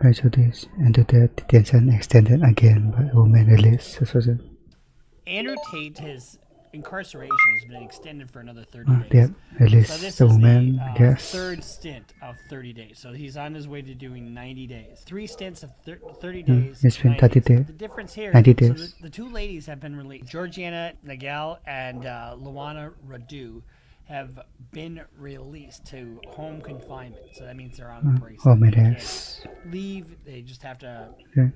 Prejudice and the detention extended again by woman release. Andrew Tate, his incarceration has been extended for another 30 They days. have released So this the is the woman, I guess. third stint of 30 days. So he's on his way to doing 90 days. 3 stints of 30 days. It's been 90 30 days. The difference here, 90 so days. the two ladies have been released. Georgiana Nagel and Luana Radu have been released to home confinement. So that means they're on brace. Home They can't arrest. leave. They just have to Okay.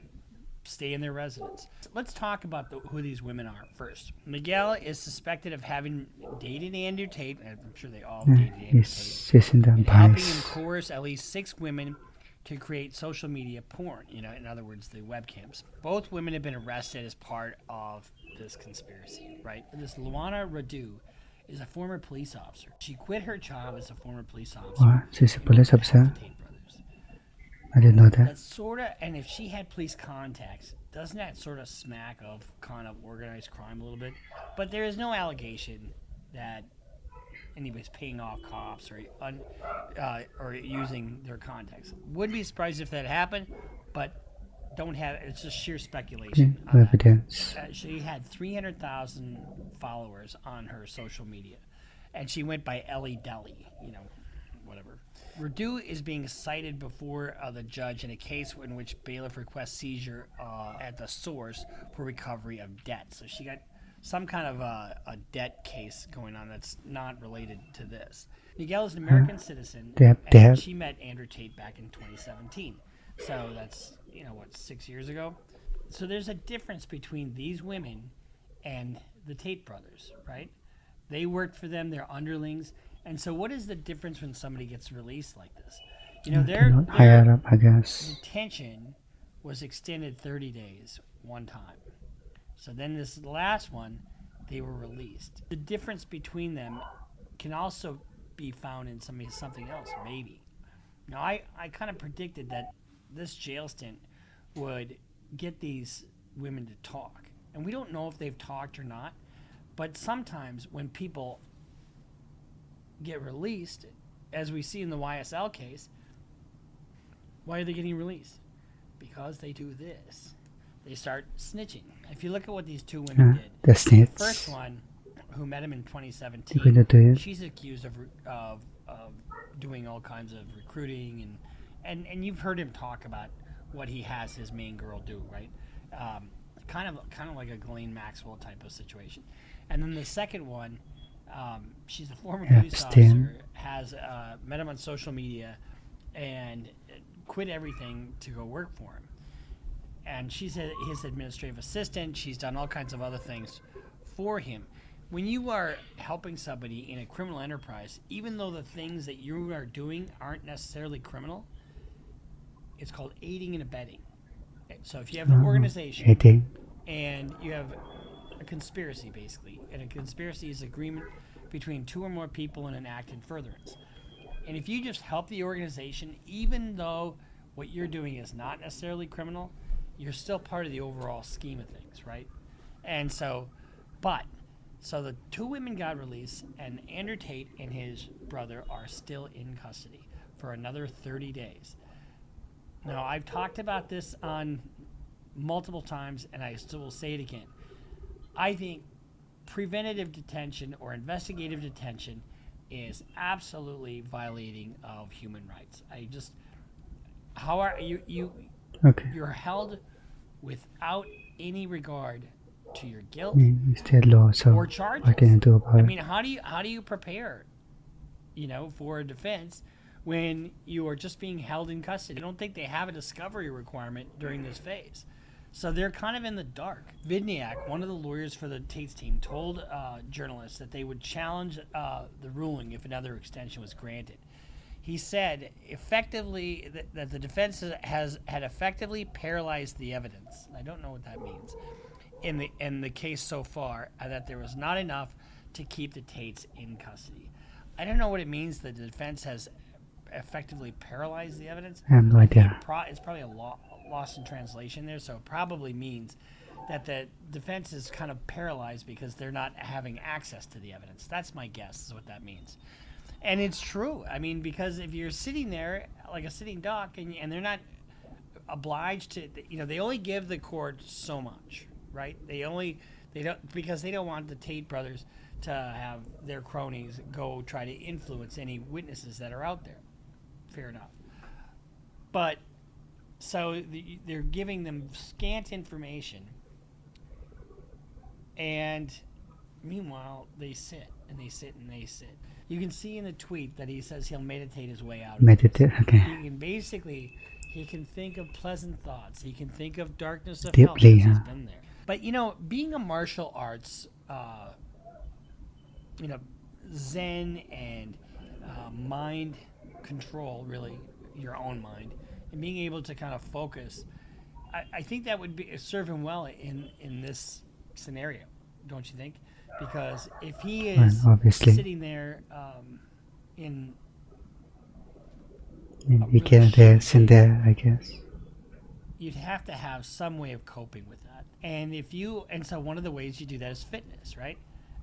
stay in their residence. Let's talk about who these women are first. Miguel is suspected of having dated Andrew Tate. I'm sure they all dated Andrew Tate. She's in the And helping him vice. coerce at least 6 women to create social media porn. In other words, the webcams. Both women have been arrested as part of this conspiracy, right? This Luana Radu is a former police officer. She quit her job as a former police officer. What? She's a police to help officer? the Tate brothers. I didn't know that. That's sort of, and if she had police contacts, doesn't that sort of smack of kind of organized crime a little bit? But there is no allegation that anybody's paying off cops or using their contacts. Wouldn't be surprised if that happened, but don't have. It's just sheer speculation. No evidence. She had 300,000 followers on her social media, and she went by Ellie Deli. Whatever. Radu is being cited before the judge in a case in which bailiff requests seizure at the source for recovery of debt. So she got some kind of a debt case going on that's not related to this. Miguel is an American citizen, and she met Andrew Tate back in 2017. So that's, 6 years ago? So there's a difference between these women and the Tate brothers, right? They worked for them, they're underlings. And so what is the difference when somebody gets released like this? Their higher up, I guess. detention was extended 30 days one time. So then this last one, they were released. The difference between them can also be found in something else, maybe. Now, I kind of predicted that this jail stint would get these women to talk. And we don't know if they've talked or not. But sometimes when people get released, as we see in the YSL case, why are they getting released? Because they do this. They start snitching. If you look at what these two women did, The snitch. the first one, who met him in 2017, she's accused of doing all kinds of recruiting, and you've heard him talk about what he has his main girl do, right? Kind of like a Ghislaine Maxwell type of situation. And then the second one, she's a former police officer, has met him on social media, and quit everything to go work for him. And she's his administrative assistant. She's done all kinds of other things for him. When you are helping somebody in a criminal enterprise, even though the things that you are doing aren't necessarily criminal, it's called aiding and abetting. So if you have an organization and you have a conspiracy, basically, and a conspiracy is agreement between 2 or more people in an act in furtherance. And if you just help the organization, even though what you're doing is not necessarily criminal, you're still part of the overall scheme of things, right? And so the 2 women got released, and Andrew Tate and his brother are still in custody for another 30 days. Now, I've talked about this on multiple times, and I still will say it again. I think preventative detention or investigative detention is absolutely violating of human rights. How are you? Okay. You're held without any regard to your guilt State law, so or charges. what can you do about it? I mean, how do you prepare, for a defense when you are just being held in custody? I don't think they have a discovery requirement during this phase. So they're kind of in the dark. Vidniak, one of the lawyers for the Tate's team, told journalists that they would challenge the ruling if another extension was granted. He said effectively that the defense had effectively paralyzed the evidence. I don't know what that means in the case so far, and that there was not enough to keep the Tates in custody. I don't know what it means that the defense has effectively paralyzed the evidence. I have no idea. It's probably a lost in translation there, so it probably means that the defense is kind of paralyzed because they're not having access to the evidence. That's my guess is what that means. And it's true. I mean, because if you're sitting there like a sitting duck and they're not obliged to, they only give the court so much, right? They don't, because they don't want the Tate brothers to have their cronies go try to influence any witnesses that are out there. Fair enough. But so they're giving them scant information, and meanwhile they sit and they sit and they sit. You can see in the tweet that he says he'll meditate his way out. Meditate, okay. He can think of pleasant thoughts. He can think of darkness of Deeply, hell. He's been there. But being a martial arts, Zen and mind control, really your own mind, and being able to kind of focus, I think that would serve him well in this scenario, don't you think? Because if he is sitting there he can rest in there, I guess. You'd have to have some way of coping with that. And so one of the ways you do that is fitness, right?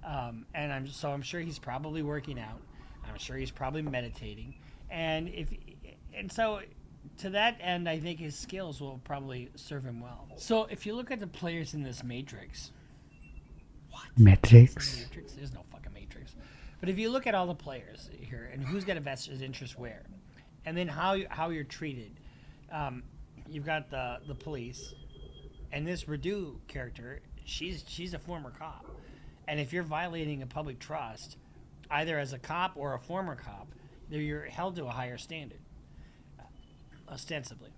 And I'm sure he's probably working out. I'm sure he's probably meditating. And so to that end, I think his skills will probably serve him well. So if you look at the players in this Matrix, Matrix? There's no fucking Matrix. But if you look at all the players here and who's got a vested interest where, and then how you're treated, you've got the police, and this Redu character, she's a former cop, and if you're violating a public trust, either as a cop or a former cop, you're held to a higher standard. Ostensibly,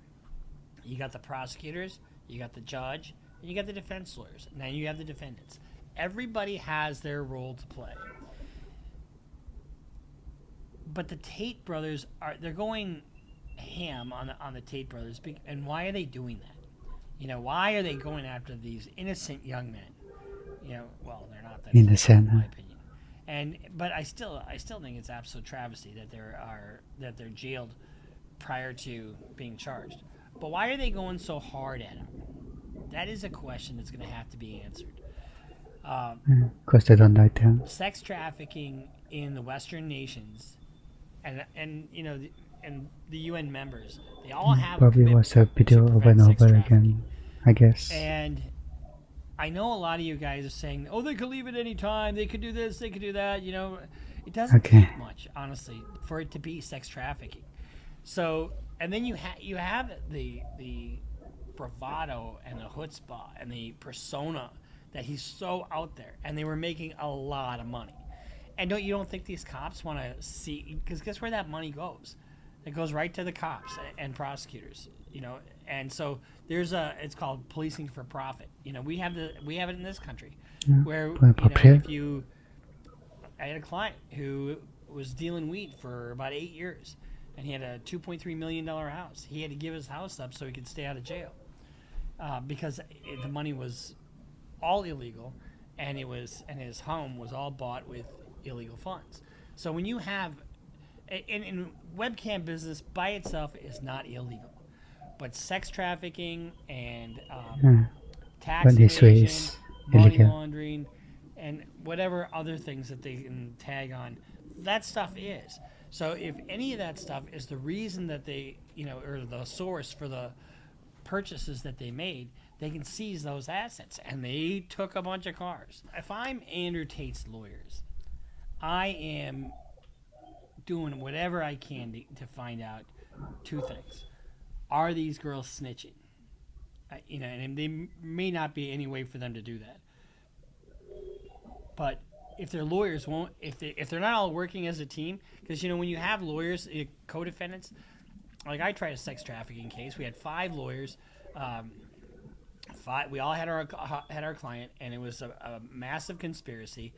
you got the prosecutors, you got the judge, and you got the defense lawyers. Now you have the defendants. Everybody has their role to play. But the Tate brothers they're going ham on the Tate brothers, and why are they doing that? Why are they going after these innocent young men? Well, they're not that innocent, in my opinion. But I still think it's absolute travesty that they're jailed prior to being charged. But why are they going so hard at them? That is a question that's going to have to be answered. Because they don't like them. Sex trafficking in the Western nations, and the UN members, they all have probably was a video over and over again, I guess. And I know a lot of you guys are saying, "Oh, they could leave at any time. They could do this. They could do that." It doesn't take much, honestly, for it to be sex trafficking. So, and then you have the bravado and the chutzpah and the persona that he's so out there, and they were making a lot of money. And you don't think these cops want to see? Because guess where that money goes? It goes right to the cops and prosecutors. And so it's called policing for profit. We have it in this country, where I had a client who was dealing weed for about 8 years, and he had a $2.3 million house. He had to give his house up so he could stay out of jail, because the money was all illegal, and his home was all bought with illegal funds. So when you have in webcam business by itself is not illegal, but sex trafficking and tax evasion, money laundering, and whatever other things that they can tag on, that stuff is. So if any of that stuff is the reason that they, or the source for the purchases that they made, they can seize those assets. And they took a bunch of cars. If I'm Andrew Tate's lawyers, I am doing whatever I can to find out two things. Are these girls snitching? And they may not be any way for them to do that. But if their lawyers won't, if they're not all working as a team, because when you have lawyers, co-defendants, like I tried a sex trafficking case, we had 5 lawyers, we all had our client, and it was a massive conspiracy,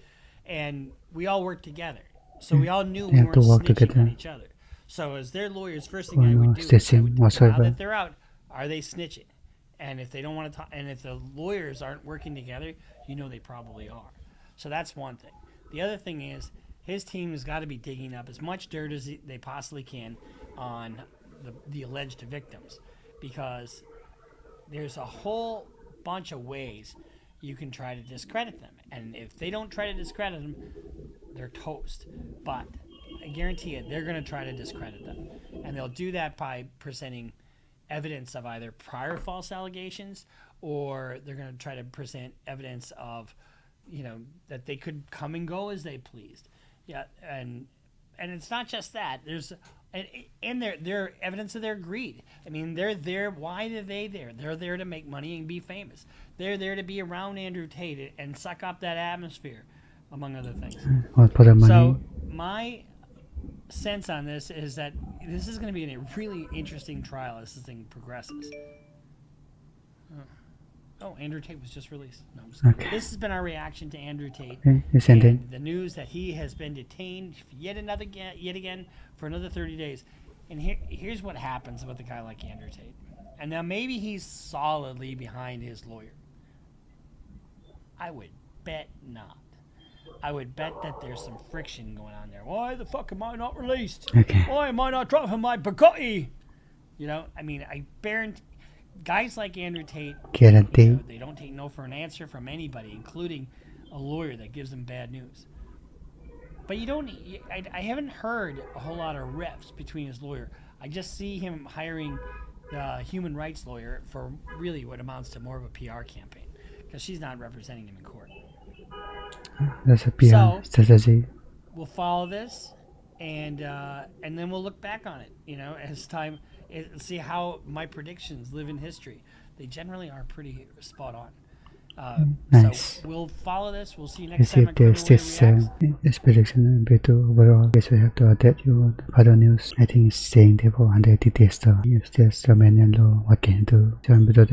and we all worked together, so we all knew we weren't snitching on each other. So as their lawyers, first thing I would do is now that they're out, are they snitching? And if they don't want to talk, and if the lawyers aren't working together, they probably are. So that's one thing. The other thing is his team has got to be digging up as much dirt as they possibly can on the alleged victims, because there's a whole bunch of ways you can try to discredit them. And if they don't try to discredit them, they're toast. But I guarantee you, they're going to try to discredit them. And they'll do that by presenting evidence of either prior false allegations, or they're going to try to present evidence of, that they could come and go as they pleased. Yeah, and it's not just that. There's and they're evidence of their greed. I mean, they're there. Why are they there? They're there to make money and be famous. They're there to be around Andrew Tate and suck up that atmosphere, among other things. So my sense on this is that this is going to be a really interesting trial as this thing progresses. Oh, Andrew Tate was just released. No, okay. This has been our reaction to Andrew Tate and the news that he has been detained yet again for another 30 days. And here's what happens with a guy like Andrew Tate. And now maybe he's solidly behind his lawyer. I would bet not. I would bet that there's some friction going on there. Why the fuck am I not released? Okay. Why am I not dropping my Bugatti? I guarantee guys like Andrew Tate, they don't take no for an answer from anybody, including a lawyer that gives them bad news. But I haven't heard a whole lot of reps between his lawyer. I just see him hiring the human rights lawyer for really what amounts to more of a PR campaign, because she's not representing him in court. That's a PR strategy. We'll follow this, and then we'll look back on it, as time, see how my predictions live in history. They generally are pretty spot on. Nice. So we'll follow this. We'll see you next time. There's this prediction better overall. Guess we have to update you on further news. I think it's staying there for 180 days. If there's Romanian law, what can you do? So I'm better.